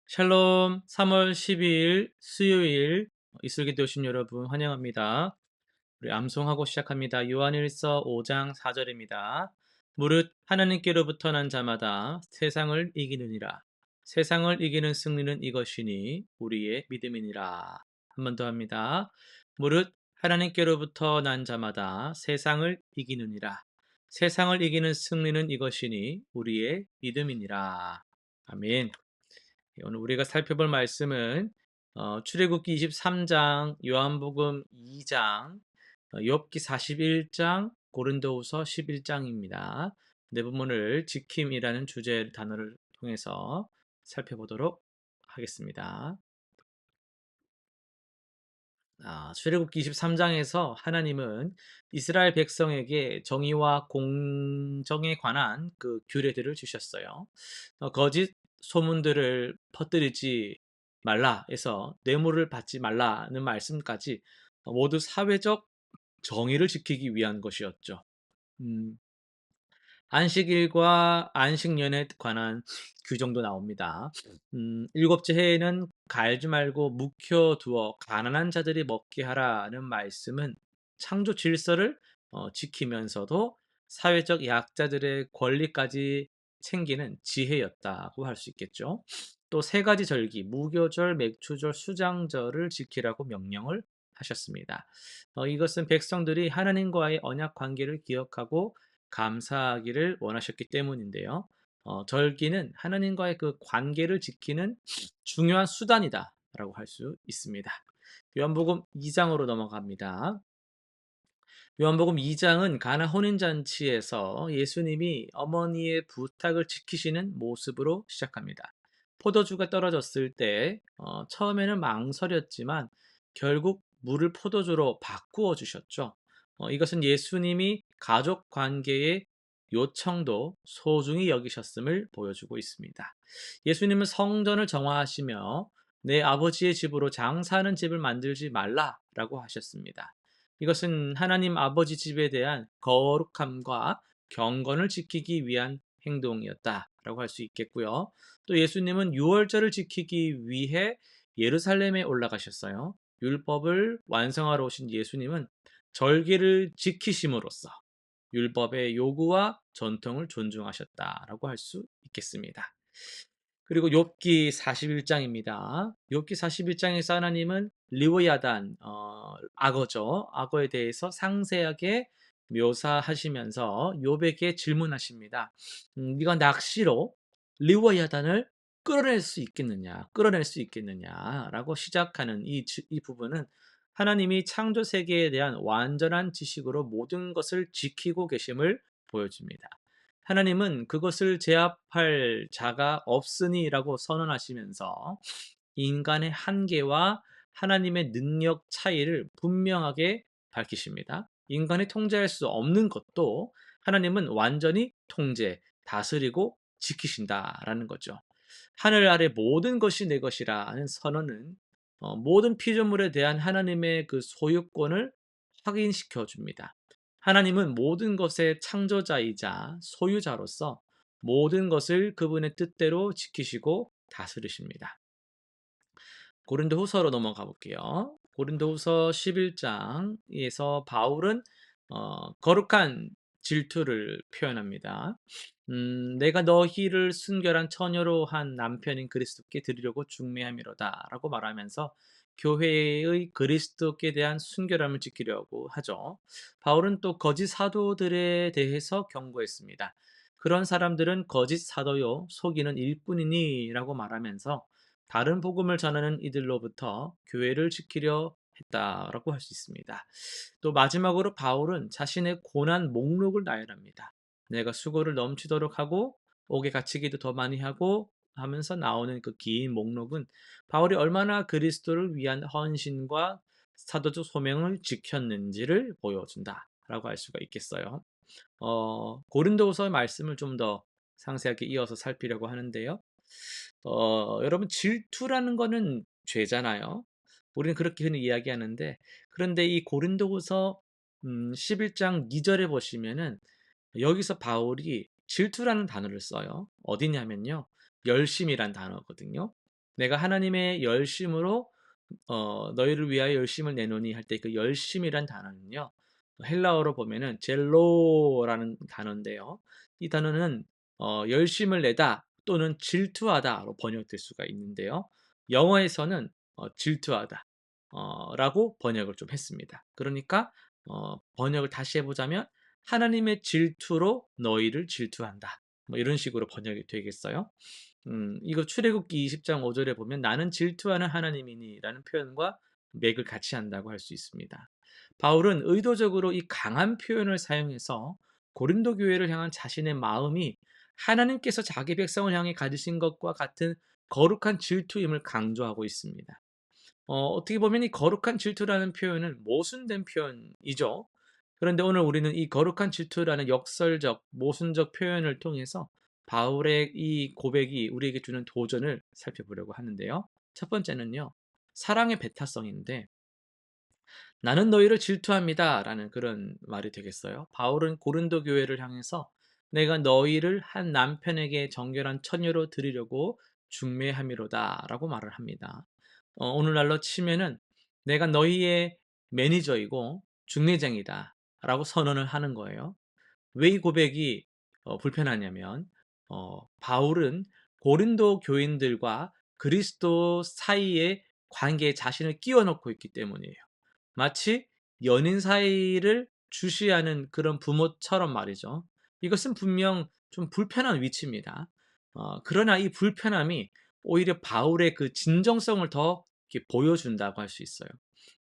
샬롬 3월 12일 수요일 이슬기도 오신 여러분 환영합니다. 우리 암송하고 시작합니다. 요한일서 5장 4절입니다. 무릇 하나님께로부터 난 자마다 세상을 이기느니라. 세상을 이기는 승리는 이것이니 우리의 믿음이니라. 한 번 더 합니다. 무릇 하나님께로부터 난 자마다 세상을 이기느니라. 세상을 이기는 승리는 이것이니 우리의 믿음이니라. 아멘. 오늘 우리가 살펴볼 말씀은 출애굽기 23장, 요한복음 2장, 욥기 41장, 고린도후서 11장입니다. 네 부분을 지킴이라는 주제 단어를 통해서 살펴보도록 하겠습니다. 출애굽기 23장에서 하나님은 이스라엘 백성에게 정의와 공정에 관한 그 규례들을 주셨어요. 거짓 소문들을 퍼뜨리지 말라 해서 뇌물을 받지 말라는 말씀까지 모두 사회적 정의를 지키기 위한 것이었죠. 음, 안식일과 안식년에 관한 규정도 나옵니다. 일곱째 해에는 갈지 말고 묵혀두어 가난한 자들이 먹게 하라는 말씀은 창조 질서를 지키면서도 사회적 약자들의 권리까지 챙기는 지혜였다고 할 수 있겠죠. 또 세 가지 절기, 무교절, 맥추절, 수장절을 지키라고 명령을 하셨습니다. 이것은 백성들이 하나님과의 언약 관계를 기억하고 감사하기를 원하셨기 때문인데요. 절기는 하나님과의 그 관계를 지키는 중요한 수단이다라고 할 수 있습니다. 요한복음 2장으로 넘어갑니다. 요한복음 2장은 가나 혼인잔치에서 예수님이 어머니의 부탁을 지키시는 모습으로 시작합니다. 포도주가 떨어졌을 때 처음에는 망설였지만 결국 물을 포도주로 바꾸어 주셨죠. 이것은 예수님이 가족 관계의 요청도 소중히 여기셨음을 보여주고 있습니다. 예수님은 성전을 정화하시며 내 아버지의 집으로 장사하는 집을 만들지 말라라고 하셨습니다. 이것은 하나님 아버지 집에 대한 거룩함과 경건을 지키기 위한 행동이었다라고 할 수 있겠고요. 또 예수님은 유월절을 지키기 위해 예루살렘에 올라가셨어요. 율법을 완성하러 오신 예수님은 절기를 지키심으로써 율법의 요구와 전통을 존중하셨다라고 할 수 있겠습니다. 그리고 욥기 41장입니다. 욥기 41장에서 하나님은 리오야단 악어죠. 악어에 대해서 상세하게 묘사하시면서 욥에게 질문하십니다. 네가 낚시로 리오야단을 끌어낼 수 있겠느냐? 끌어낼 수 있겠느냐라고 시작하는 이 부분은 하나님이 창조 세계에 대한 완전한 지식으로 모든 것을 지키고 계심을 보여줍니다. 하나님은 그것을 제압할 자가 없으니라고 선언하시면서 인간의 한계와 하나님의 능력 차이를 분명하게 밝히십니다. 인간이 통제할 수 없는 것도 하나님은 완전히 통제, 다스리고 지키신다라는 거죠. 하늘 아래 모든 것이 내 것이라는 선언은 모든 피조물에 대한 하나님의 그 소유권을 확인시켜 줍니다. 하나님은 모든 것의 창조자이자 소유자로서 모든 것을 그분의 뜻대로 지키시고 다스리십니다. 고린도후서로 넘어가 볼게요. 고린도후서 11장에서 바울은 거룩한 질투를 표현합니다. 내가 너희를 순결한 처녀로 한 남편인 그리스도께 드리려고 중매함이로다라고 말하면서 교회의 그리스도께 대한 순결함을 지키려고 하죠. 바울은 또 거짓 사도들에 대해서 경고했습니다. 그런 사람들은 거짓 사도요 속이는 일뿐이니라고 말하면서 다른 복음을 전하는 이들로부터 교회를 지키려 했다라고 할 수 있습니다. 또 마지막으로 바울은 자신의 고난 목록을 나열합니다. 내가 수고를 넘치도록 하고 옥에 갇히기도 더 많이 하고 하면서 나오는 그 긴 목록은 바울이 얼마나 그리스도를 위한 헌신과 사도적 소명을 지켰는지를 보여준다라고 할 수가 있겠어요. 고린도후서 말씀을 좀 더 상세하게 이어서 살피려고 하는데요. 여러분 질투라는 거는 죄잖아요. 우리는 그렇게 흔히 이야기하는데 그런데 이 고린도후서 11장 2절에 보시면은 여기서 바울이 질투라는 단어를 써요. 어디냐면요. 열심이란 단어거든요. 내가 하나님의 열심으로 너희를 위하여 열심을 내노니 할 때 그 열심이란 단어는요. 헬라어로 보면은 젤로라는 단어인데요. 이 단어는 열심을 내다 또는 질투하다로 번역될 수가 있는데요. 영어에서는 질투하다 라고 번역을 좀 했습니다. 그러니까 번역을 다시 해 보자면 "하나님의 질투로 너희를 질투한다." 뭐 이런 식으로 번역이 되겠어요. 이거 출애굽기 20장 5 절에 보면 "나는 질투하는 하나님이니"라는 표현과 맥을 같이 한다고 할 수 있습니다. 바울은 의도적으로 이 강한 표현을 사용해서 고린도 교회를 향한 자신의 마음이 하나님께서 자기 백성을 향해 가지신 것과 같은 거룩한 질투임을 강조하고 있습니다. 어떻게 보면 이 거룩한 질투라는 표현은 모순된 표현이죠. 그런데 오늘 우리는 이 거룩한 질투라는 역설적, 모순적 표현을 통해서 바울의 이 고백이 우리에게 주는 도전을 살펴보려고 하는데요. 첫 번째는요, 사랑의 배타성인데, 나는 너희를 질투합니다라는 그런 말이 되겠어요. 바울은 고린도 교회를 향해서 내가 너희를 한 남편에게 정결한 처녀로 드리려고 중매함이로다라고 말을 합니다. 오늘날로 치면은 내가 너희의 매니저이고 중매쟁이다라고 선언을 하는 거예요. 왜 이 고백이 불편하냐면 바울은 고린도 교인들과 그리스도 사이의 관계에 자신을 끼워 넣고 있기 때문이에요. 마치 연인 사이를 주시하는 그런 부모처럼 말이죠. 이것은 분명 좀 불편한 위치입니다. 그러나 이 불편함이 오히려 바울의 그 진정성을 더 이렇게 보여준다고 할 수 있어요.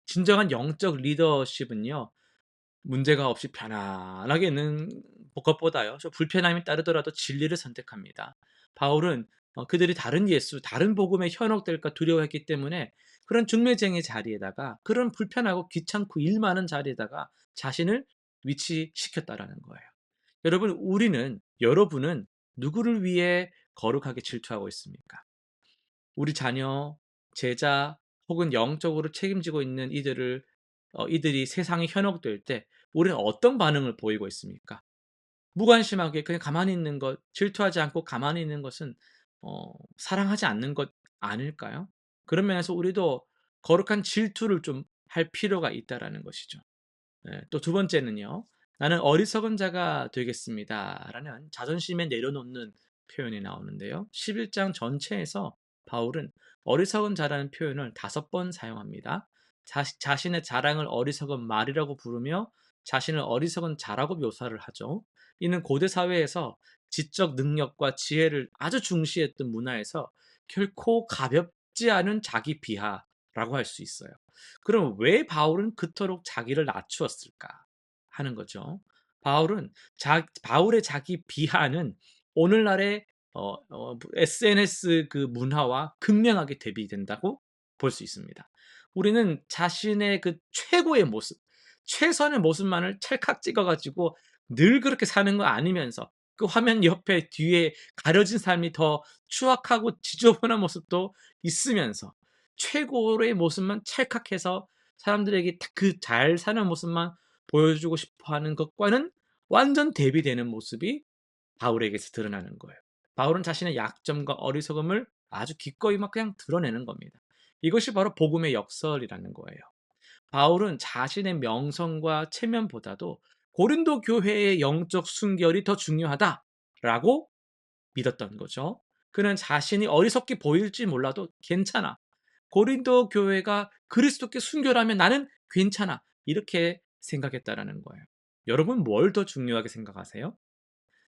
진정한 영적 리더십은요, 문제가 없이 편안하게 있는 것보다요, 좀 불편함이 따르더라도 진리를 선택합니다. 바울은 그들이 다른 예수, 다른 복음에 현혹될까 두려워했기 때문에 그런 중매쟁의 자리에다가, 그런 불편하고 귀찮고 일 많은 자리에다가 자신을 위치시켰다라는 거예요. 여러분은 누구를 위해 거룩하게 질투하고 있습니까? 우리 자녀, 제자 혹은 영적으로 책임지고 있는 이들이 세상에 현혹될 때 우리는 어떤 반응을 보이고 있습니까? 무관심하게 그냥 가만히 있는 것, 질투하지 않고 가만히 있는 것은 사랑하지 않는 것 아닐까요? 그런 면에서 우리도 거룩한 질투를 좀 할 필요가 있다라는 것이죠. 예. 또 두 번째는요. "나는 어리석은 자가 되겠습니다."라는 자존심에 내려놓는 표현이 나오는데요. 11장 전체에서 바울은 어리석은 자라는 표현을 5번 사용합니다. 자신의 자랑을 어리석은 말이라고 부르며 자신을 어리석은 자라고 묘사를 하죠. 이는 고대 사회에서 지적 능력과 지혜를 아주 중시했던 문화에서 결코 가볍지 않은 자기 비하라고 할 수 있어요. 그럼 왜 바울은 그토록 자기를 낮추었을까 하는 거죠. 바울의 자기 비하는 오늘날의 SNS 그 문화와 극명하게 대비된다고 볼 수 있습니다. 우리는 자신의 그 최고의 모습, 최선의 모습만을 찰칵 찍어 가지고 늘 그렇게 사는 거 아니면서 그 화면 옆에 뒤에 가려진 삶이 더 추악하고 지저분한 모습도 있으면서 최고의 모습만 찰칵해서 사람들에게 그 잘 사는 모습만 보여주고 싶어 하는 것과는 완전 대비되는 모습이 바울에게서 드러나는 거예요. 바울은 자신의 약점과 어리석음을 아주 기꺼이 막 그냥 드러내는 겁니다. 이것이 바로 복음의 역설이라는 거예요. 바울은 자신의 명성과 체면보다도 고린도 교회의 영적 순결이 더 중요하다라고 믿었던 거죠. 그는 자신이 어리석게 보일지 몰라도 괜찮아. 고린도 교회가 그리스도께 순결하면 나는 괜찮아. 이렇게 생각했다라는 거예요. 여러분 뭘 더 중요하게 생각하세요?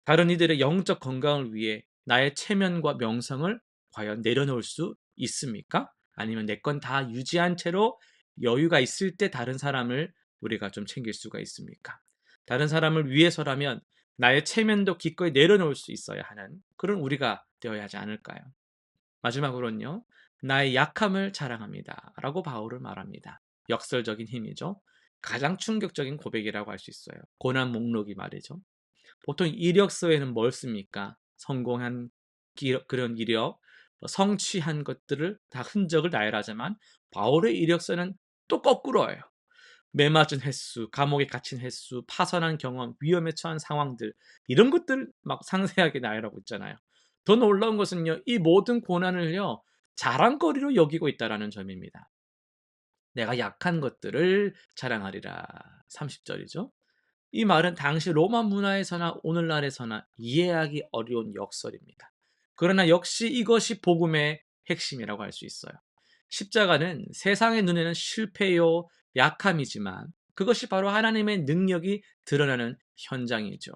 다른 이들의 영적 건강을 위해 나의 체면과 명성을 과연 내려놓을 수 있습니까? 아니면 내 건 다 유지한 채로 여유가 있을 때 다른 사람을 우리가 좀 챙길 수가 있습니까? 다른 사람을 위해서라면 나의 체면도 기꺼이 내려놓을 수 있어야 하는 그런 우리가 되어야 하지 않을까요? 마지막으로는요. 나의 약함을 자랑합니다. 라고 바울은 말합니다. 역설적인 힘이죠. 가장 충격적인 고백이라고 할 수 있어요. 고난 목록이 말이죠. 보통 이력서에는 뭘 씁니까? 성공한 그런 이력, 성취한 것들을 다 흔적을 나열하지만 바울의 이력서는 또 거꾸로예요. 매맞은 횟수, 감옥에 갇힌 횟수, 파선한 경험, 위험에 처한 상황들 이런 것들 막 상세하게 나열하고 있잖아요. 더 놀라운 것은요. 이 모든 고난을요. 자랑거리로 여기고 있다라는 점입니다. 내가 약한 것들을 자랑하리라. 30절이죠. 이 말은 당시 로마 문화에서나 오늘날에서나 이해하기 어려운 역설입니다. 그러나 역시 이것이 복음의 핵심이라고 할 수 있어요. 십자가는 세상의 눈에는 실패요, 약함이지만 그것이 바로 하나님의 능력이 드러나는 현장이죠.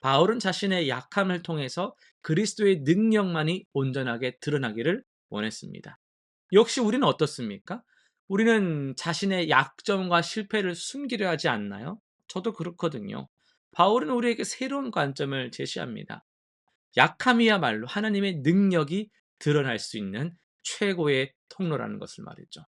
바울은 자신의 약함을 통해서 그리스도의 능력만이 온전하게 드러나기를 원했습니다. 역시 우리는 어떻습니까? 우리는 자신의 약점과 실패를 숨기려 하지 않나요? 저도 그렇거든요. 바울은 우리에게 새로운 관점을 제시합니다. 약함이야말로 하나님의 능력이 드러날 수 있는 최고의 통로라는 것을 말이죠.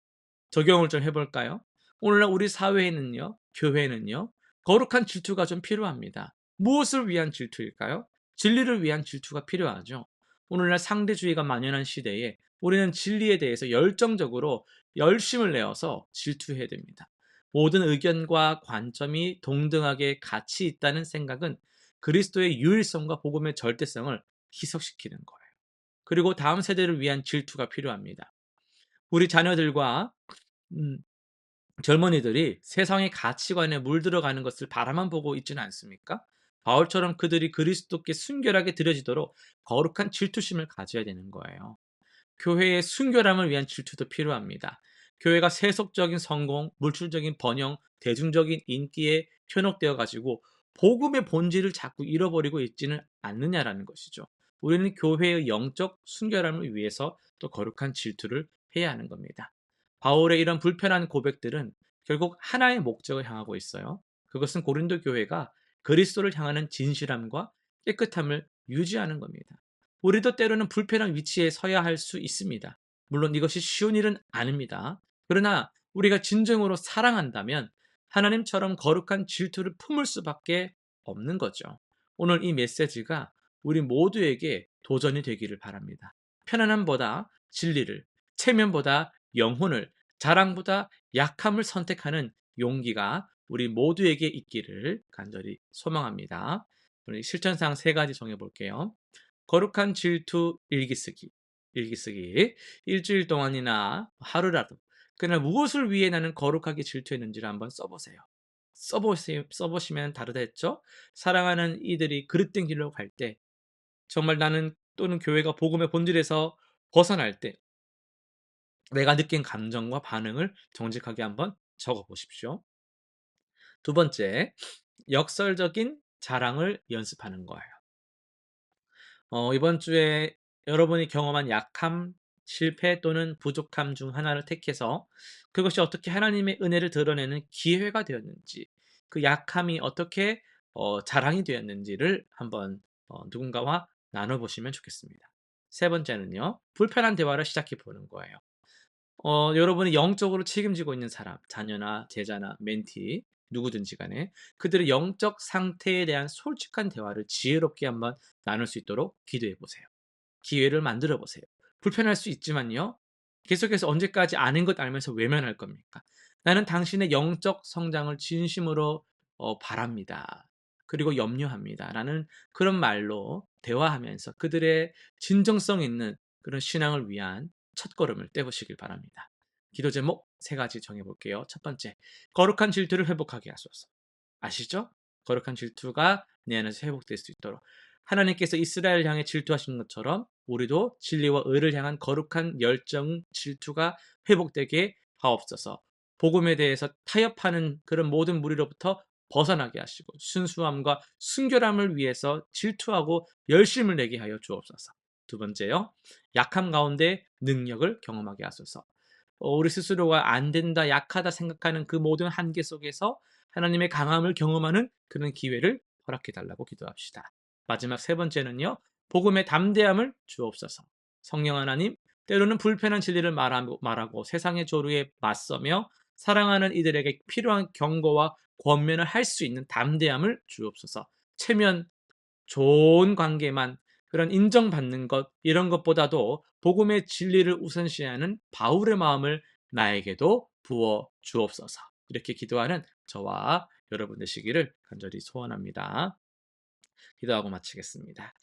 적용을 좀 해볼까요? 오늘날 우리 사회에는요, 교회는요, 거룩한 질투가 좀 필요합니다. 무엇을 위한 질투일까요? 진리를 위한 질투가 필요하죠. 오늘날 상대주의가 만연한 시대에 우리는 진리에 대해서 열정적으로 열심을 내어서 질투해야 됩니다. 모든 의견과 관점이 동등하게 가치 있다는 생각은 그리스도의 유일성과 복음의 절대성을 희석시키는 거예요. 그리고 다음 세대를 위한 질투가 필요합니다. 우리 자녀들과 음, 젊은이들이 세상의 가치관에 물들어가는 것을 바라만 보고 있지는 않습니까? 바울처럼 그들이 그리스도께 순결하게 드려지도록 거룩한 질투심을 가져야 되는 거예요. 교회의 순결함을 위한 질투도 필요합니다. 교회가 세속적인 성공, 물질적인 번영, 대중적인 인기에 현혹되어 가지고 복음의 본질을 자꾸 잃어버리고 있지는 않느냐라는 것이죠. 우리는 교회의 영적 순결함을 위해서 또 거룩한 질투를 해야 하는 겁니다. 바울의 이런 불편한 고백들은 결국 하나의 목적을 향하고 있어요. 그것은 고린도 교회가 그리스도를 향하는 진실함과 깨끗함을 유지하는 겁니다. 우리도 때로는 불편한 위치에 서야 할 수 있습니다. 물론 이것이 쉬운 일은 아닙니다. 그러나 우리가 진정으로 사랑한다면 하나님처럼 거룩한 질투를 품을 수밖에 없는 거죠. 오늘 이 메시지가 우리 모두에게 도전이 되기를 바랍니다. 편안함보다 진리를, 체면보다 영혼을, 자랑보다 약함을 선택하는 용기가 우리 모두에게 있기를 간절히 소망합니다. 우리 실천상 세 가지 정해 볼게요. 거룩한 질투 일기쓰기. 일기쓰기. 일주일 동안이나 하루라도 그날 무엇을 위해 나는 거룩하게 질투했는지를 한번 써보세요. 써보시면 다르다 했죠? 사랑하는 이들이 그릇된 길로 갈 때, 정말 나는 또는 교회가 복음의 본질에서 벗어날 때, 내가 느낀 감정과 반응을 정직하게 한번 적어 보십시오. 두 번째, 역설적인 자랑을 연습하는 거예요. 이번 주에 여러분이 경험한 약함, 실패 또는 부족함 중 하나를 택해서 그것이 어떻게 하나님의 은혜를 드러내는 기회가 되었는지, 그 약함이 어떻게 자랑이 되었는지를 한번 누군가와 나눠 보시면 좋겠습니다. 세 번째는요. 불편한 대화를 시작해 보는 거예요. 여러분이 영적으로 책임지고 있는 사람, 자녀나 제자나 멘티 누구든지 간에 그들의 영적 상태에 대한 솔직한 대화를 지혜롭게 한번 나눌 수 있도록 기도해 보세요. 기회를 만들어 보세요. 불편할 수 있지만요. 계속해서 언제까지 아는 것 알면서 외면할 겁니까? 나는 당신의 영적 성장을 진심으로 바랍니다. 그리고 염려합니다. 라는 그런 말로 대화하면서 그들의 진정성 있는 그런 신앙을 위한 첫걸음을 떼보시길 바랍니다. 기도 제목 세 가지 정해볼게요. 첫 번째, 거룩한 질투를 회복하게 하소서. 아시죠? 거룩한 질투가 내 안에서 회복될 수 있도록 하나님께서 이스라엘을 향해 질투하신 것처럼 우리도 진리와 의를 향한 거룩한 열정, 질투가 회복되게 하옵소서. 복음에 대해서 타협하는 그런 모든 무리로부터 벗어나게 하시고 순수함과 순결함을 위해서 질투하고 열심을 내게 하여 주옵소서. 두 번째요. 약함 가운데 능력을 경험하게 하소서. 우리 스스로가 안 된다, 약하다 생각하는 그 모든 한계 속에서 하나님의 강함을 경험하는 그런 기회를 허락해 달라고 기도합시다. 마지막 세 번째는요. 복음의 담대함을 주옵소서. 성령 하나님, 때로는 불편한 진리를 말하고 세상의 조류에 맞서며 사랑하는 이들에게 필요한 경고와 권면을 할 수 있는 담대함을 주옵소서. 체면, 좋은 관계만 그런 인정받는 것 이런 것보다도 복음의 진리를 우선시하는 바울의 마음을 나에게도 부어 주옵소서. 이렇게 기도하는 저와 여러분 되시기를 간절히 소원합니다. 기도하고 마치겠습니다.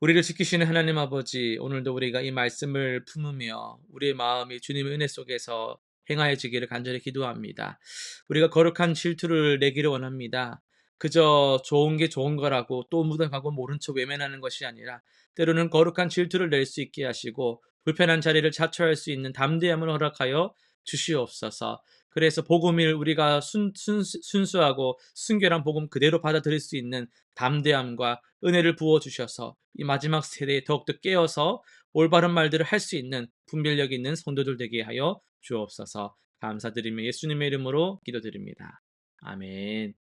우리를 지키시는 하나님 아버지, 오늘도 우리가 이 말씀을 품으며 우리의 마음이 주님의 은혜 속에서 행하여지기를 간절히 기도합니다. 우리가 거룩한 질투를 내기를 원합니다. 그저 좋은 게 좋은 거라고 또 묻어가고 모른 척 외면하는 것이 아니라 때로는 거룩한 질투를 낼 수 있게 하시고 불편한 자리를 자처할 수 있는 담대함을 허락하여 주시옵소서. 그래서 복음을 우리가 순수하고 순결한 복음 그대로 받아들일 수 있는 담대함과 은혜를 부어 주셔서 이 마지막 세대에 더욱더 깨어서 올바른 말들을 할 수 있는 분별력 있는 성도들 되게 하여 주옵소서. 감사드리며 예수님의 이름으로 기도드립니다. 아멘.